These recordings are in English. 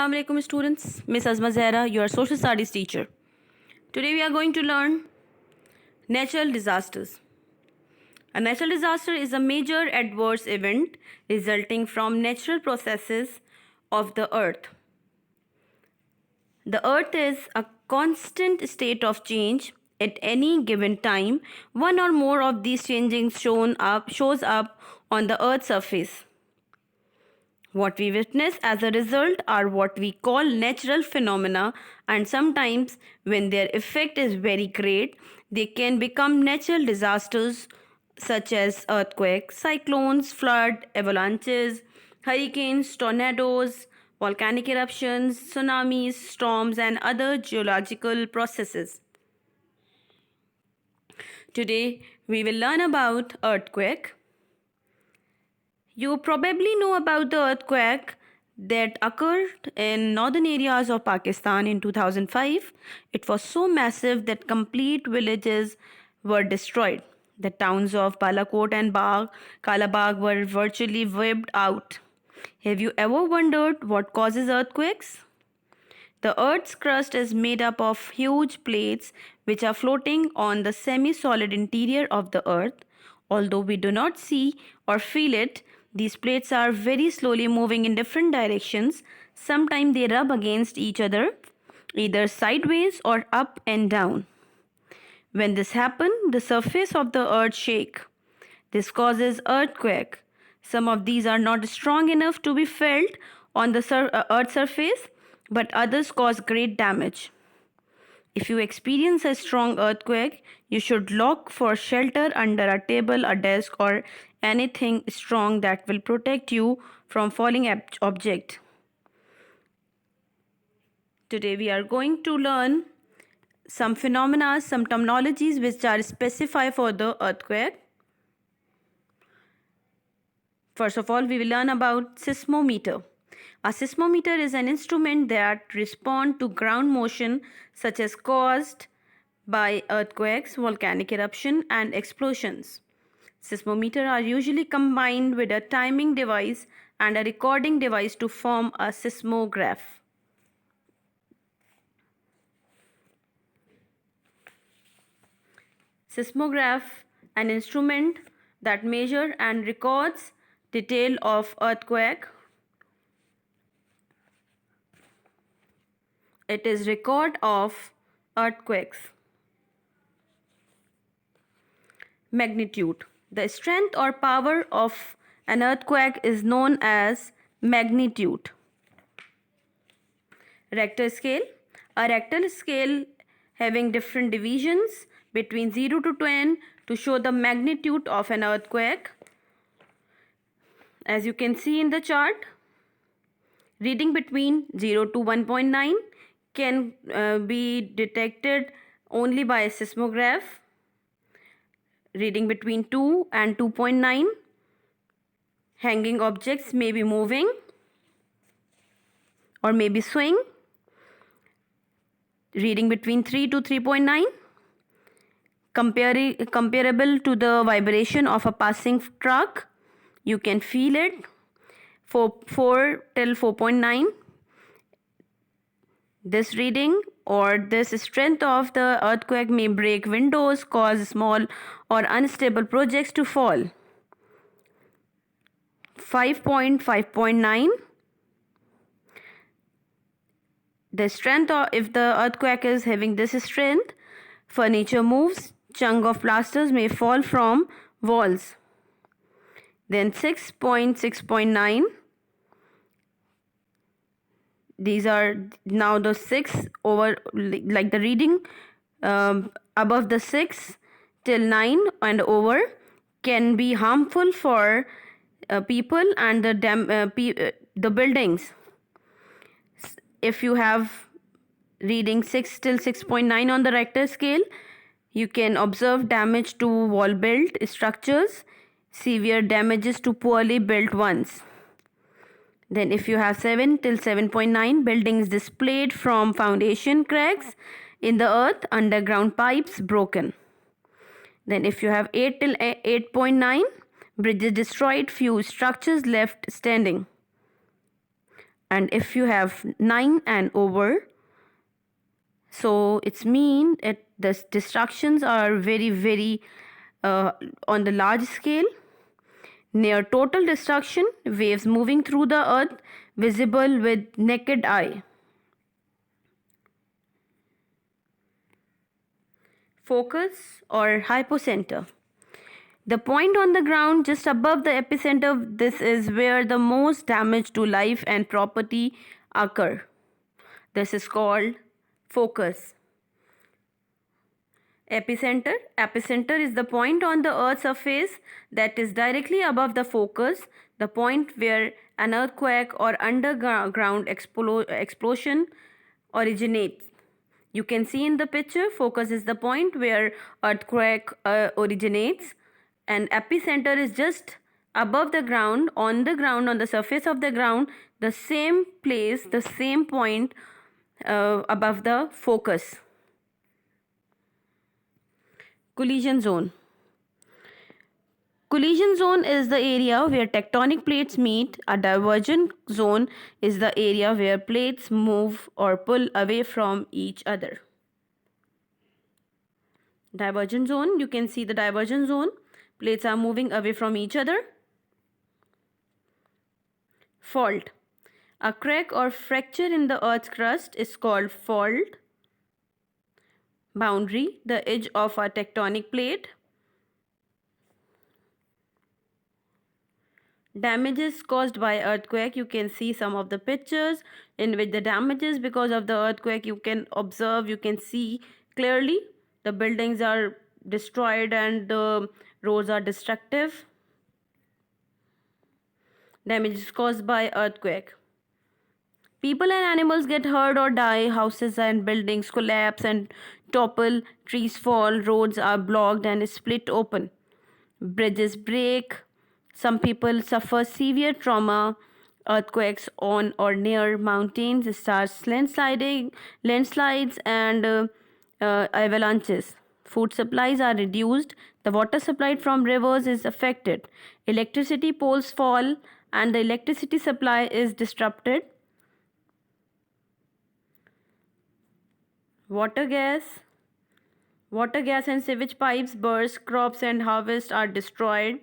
Assalamu alaikum students, Miss Azma Zahra, your social studies teacher. Today we are going to learn natural disasters. A natural disaster is a major adverse event resulting from natural processes of the earth. The earth is a constant state of change. At any given time, one or more of these changes shows up on the earth's surface. What we witness as a result are what we call natural phenomena, and sometimes, when their effect is very great, they can become natural disasters such as earthquakes, cyclones, flood, avalanches, hurricanes, tornadoes, volcanic eruptions, tsunamis, storms, and other geological processes. Today, we will learn about earthquake. You probably know about the earthquake that occurred in northern areas of Pakistan in 2005. It was so massive that complete villages were destroyed. The towns of Balakot and Kalabagh were virtually wiped out. Have you ever wondered what causes earthquakes? The Earth's crust is made up of huge plates which are floating on the semi-solid interior of the Earth. Although we do not see or feel it, these plates are very slowly moving in different directions. Sometimes they rub against each other, either sideways or up and down. When this happens, the surface of the Earth shakes. This causes earthquake. Some of these are not strong enough to be felt on the Earth's surface, but others cause great damage. If you experience a strong earthquake, you should look for shelter under a table, a desk, or anything strong that will protect you from falling object. Today we are going to learn some phenomena, some terminologies which are specified for the earthquake. First of all, we will learn about seismometer. A seismometer is an instrument that responds to ground motion such as caused by earthquakes, volcanic eruption, and explosions. Seismometers are usually combined with a timing device and a recording device to form a seismograph. Seismograph, an instrument that measures and records detail of earthquake. It is record of earthquakes. Magnitude. The strength or power of an earthquake is known as magnitude. Richter scale. A Richter scale having different divisions between 0 to 10 to show the magnitude of an earthquake. As you can see in the chart, reading between 0 to 1.9 can be detected only by a seismograph. Reading between 2 and 2.9, hanging objects may be moving or may be swing. Reading between 3 to 3.9, comparable to the vibration of a passing truck. You can feel it. 4 till 4.9. This reading or this strength of the earthquake may break windows, cause small or unstable projects to fall. 5.5.9. The strength, or if the earthquake is having this strength, furniture moves, chunk of plasters may fall from walls. Then 6.6.9. These are now the 6 over, like the reading above the 6 till 9 and over can be harmful for people and the buildings. If you have reading 6 till 6.9 on the Richter scale, you can observe damage to wall built structures, severe damages to poorly built ones. Then if you have 7 till 7.9, buildings displayed from foundation cracks in the earth, underground pipes broken. Then if you have 8 till 8.9, bridges destroyed, few structures left standing. And if you have 9 and over, so it's mean the destructions are very on the large scale. Near total destruction, waves moving through the earth, visible with naked eye. Focus or hypocenter. The point on the ground just above the epicenter, this is where the most damage to life and property occur. This is called focus. Epicenter. Epicenter is the point on the earth's surface that is directly above the focus, the point where an earthquake or underground explosion originates. You can see in the picture, focus is the point where earthquake originates, and epicenter is just above the ground, on the surface of the ground, the same place, the same point above the focus. Collision zone. Collision zone is the area where tectonic plates meet. A divergent zone is the area where plates move or pull away from each other. Divergent zone, you can see the divergent zone. Plates are moving away from each other. Fault. A crack or fracture in the earth's crust is called fault. Boundary, the edge of a tectonic plate. Damages caused by earthquake. You can see some of the pictures in which the damages because of the earthquake you can observe, you can see clearly. The buildings are destroyed and the roads are destructive. Damages caused by earthquake. People and animals get hurt or die. Houses and buildings collapse and topple. Trees fall. Roads are blocked and split open. Bridges break. Some people suffer severe trauma. Earthquakes on or near mountains starts landslides and avalanches. Food supplies are reduced. The water supplied from rivers is affected. Electricity poles fall and the electricity supply is disrupted. Water gas and sewage pipes burst. Crops and harvest are destroyed.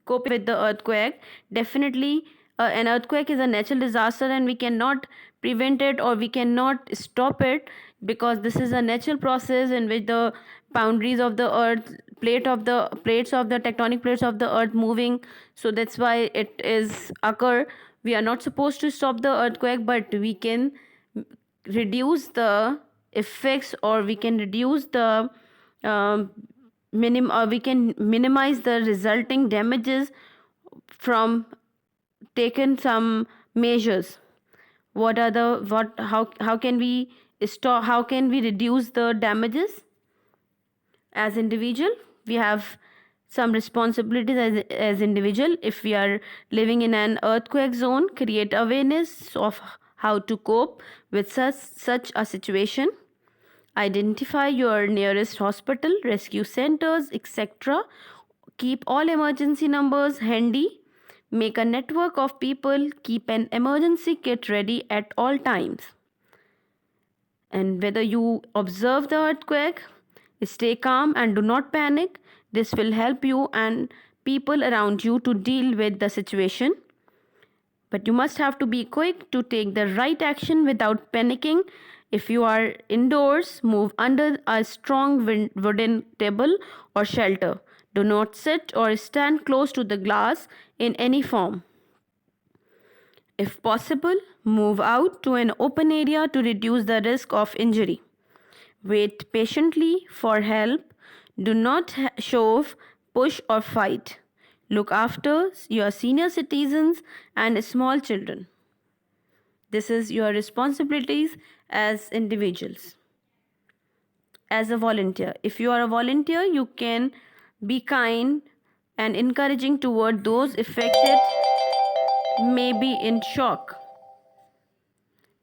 Coping with the earthquake. Definitely, an earthquake is a natural disaster and we cannot prevent it or we cannot stop it, because this is a natural process in which the boundaries of the earth, plates of the tectonic plates of the earth moving, so that's why it is occur. We are not supposed to stop the earthquake, but we can reduce the effects, or we can reduce the we can minimize the resulting damages from taking some measures. How can we stop, how can we reduce the damages? As individual, we have some responsibilities as individual. If we are living in an earthquake zone, create awareness of how to cope with such a situation. Identify your nearest hospital, rescue centers, etc. Keep all emergency numbers handy. Make a network of people. Keep an emergency kit ready at all times. And whether you observe the earthquake, stay calm and do not panic. This will help you and people around you to deal with the situation. But you must have to be quick to take the right action without panicking. If you are indoors, move under a strong wooden table or shelter. Do not sit or stand close to the glass in any form. If possible, move out to an open area to reduce the risk of injury. Wait patiently for help. Do not shove, push, or fight. Look after your senior citizens and small children. This is your responsibilities as individuals. As a volunteer, if you are a volunteer, you can be kind and encouraging toward those affected, may be in shock.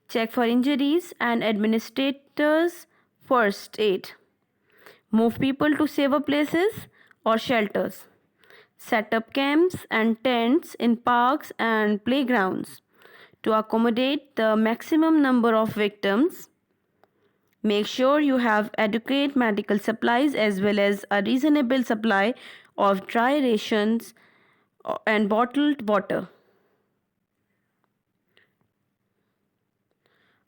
Check for injuries and administrators first aid. Move people to safer places or shelters. set up camps and tents in parks and playgrounds to accommodate the maximum number of victims. Make sure you have adequate medical supplies as well as a reasonable supply of dry rations and bottled water.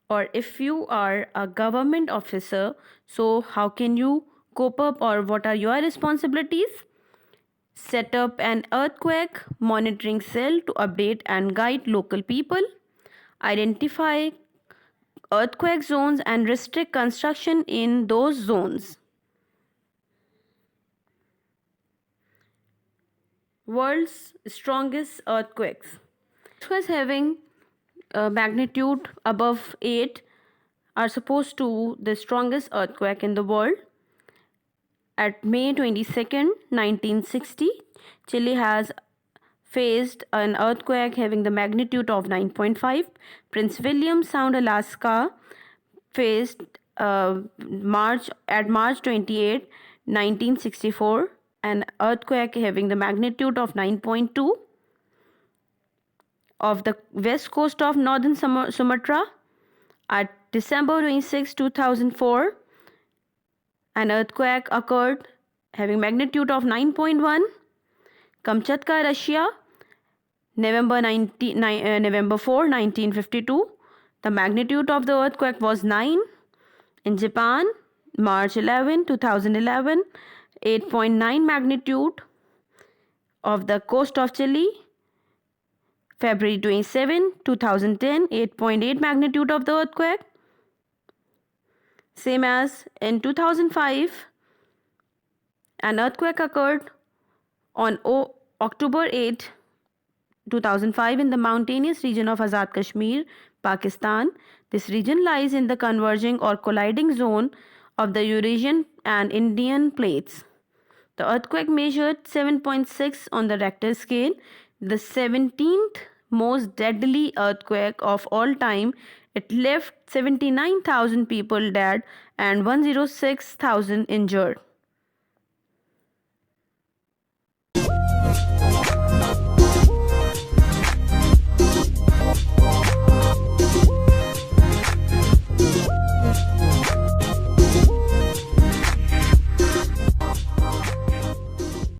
Or if you are a government officer, so how can you cope up, or what are your responsibilities? Set up an earthquake monitoring cell to update and guide local people. Identify earthquake zones and restrict construction in those zones. World's strongest earthquakes. Earthquakes having a magnitude above 8 are supposed to the strongest earthquake in the world. At May 22nd, 1960, Chile has faced an earthquake having the magnitude of 9.5. Prince William Sound, Alaska faced March 28, 1964, an earthquake having the magnitude of 9.2. Of the west coast of northern Sumatra, at December 26, 2004, an earthquake occurred having magnitude of 9.1. Kamchatka, Russia, November 4, 1952. The magnitude of the earthquake was 9. In Japan, March 11, 2011, 8.9 magnitude. Of the coast of Chile, February 27, 2010, 8.8 magnitude of the earthquake. Same as in 2005, an earthquake occurred on October 8, 2005 in the mountainous region of Azad Kashmir, Pakistan. This region lies in the converging or colliding zone of the Eurasian and Indian plates. The earthquake measured 7.6 on the Richter scale, the 17th most deadly earthquake of all time. It left 79,000 people dead and 106,000 injured.